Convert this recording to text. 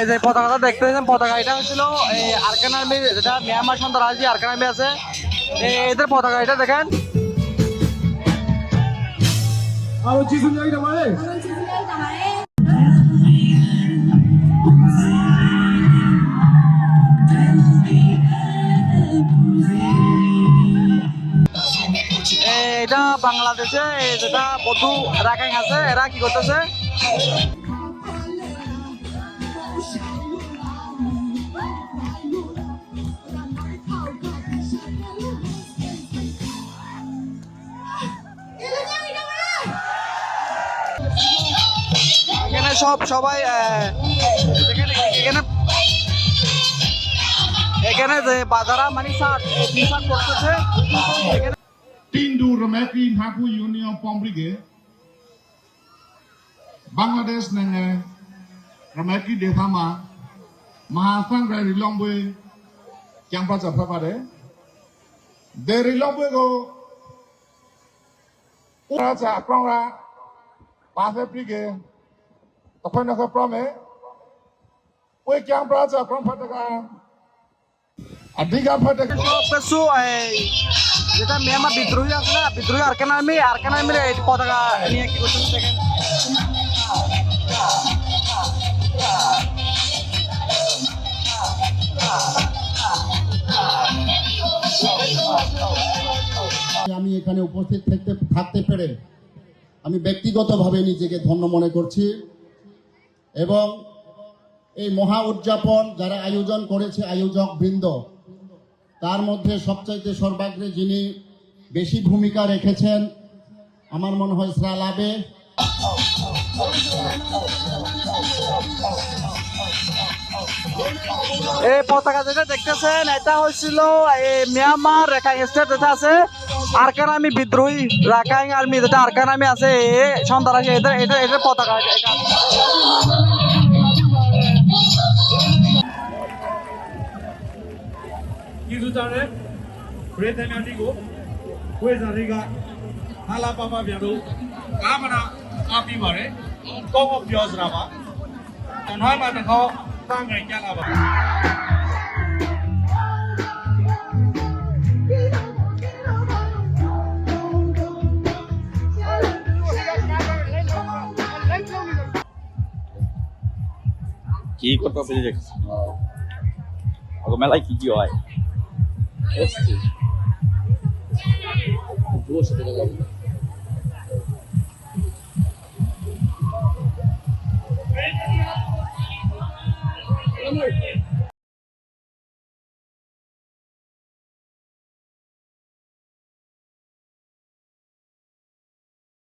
এই যে পতাকাটা দেখতে পাচ্ছেন, পতাকা এটা হচ্ছিল এই আরাকান আর্মি, যেটা মিয়ানমার সন্ত্রাসী আরাকান আর্মি আছে, এদের পতাকা এটা দেখেন। এটা বাংলাদেশে যেটা বধু রাখাইন আছে, এরা কি করতেছে, এখানে সবাই এখানে যে বাজারা মানে শার্ট টি শার্ট করতেছে। Tindu Ramaki Haku Union Pombrige Bangladesh Nanga Ramaki Dehama Mahasanga Rilombe Kampa Japapare De Rilombe go Uracha Akronga Pase Brige Topanaka Prome We Kampa Japram Pataka Adiga Pataka কিছু যেটা Myanmar বিদ্রোহী আছে না, বিদ্রোহী Arakan আর্মির এই পতাকা নিয়ে কি করতেছে দেখেন। আমি এখানে উপস্থিত থাকতে পেরে আমি ব্যক্তিগতভাবে নিজেকে ধন্য মনে করছি এবং এই মহা উদযাপন যারা আয়োজন করেছে আয়োজক বৃন্দ, তার মধ্যে সবচাইতে সর্বাগ্রে যিনি বেশি ভূমিকা রেখেছেন আমার মনে হয় শ্রালাবে। এই পতাকা যেটা দেখতেছেন এটা হচ্ছিল মিয়ানমার রাখাইন স্টেট যেটা আছে আরাকান আর্মি বিদ্রোহী রাখাইন আর্মি, যেটা আরাকান আর্মি আছে সন্ত্রাসী, এদের পতাকা এটা। 기술자는 브레테미아니고 회사리가 할라바바 비아도 아마나 아비바레 꼬고 비어스라바 전화만 거 땅을 잘라봐 কি করতে হবে দেখছি ওকে মেলায় কি কি হয় Thank you.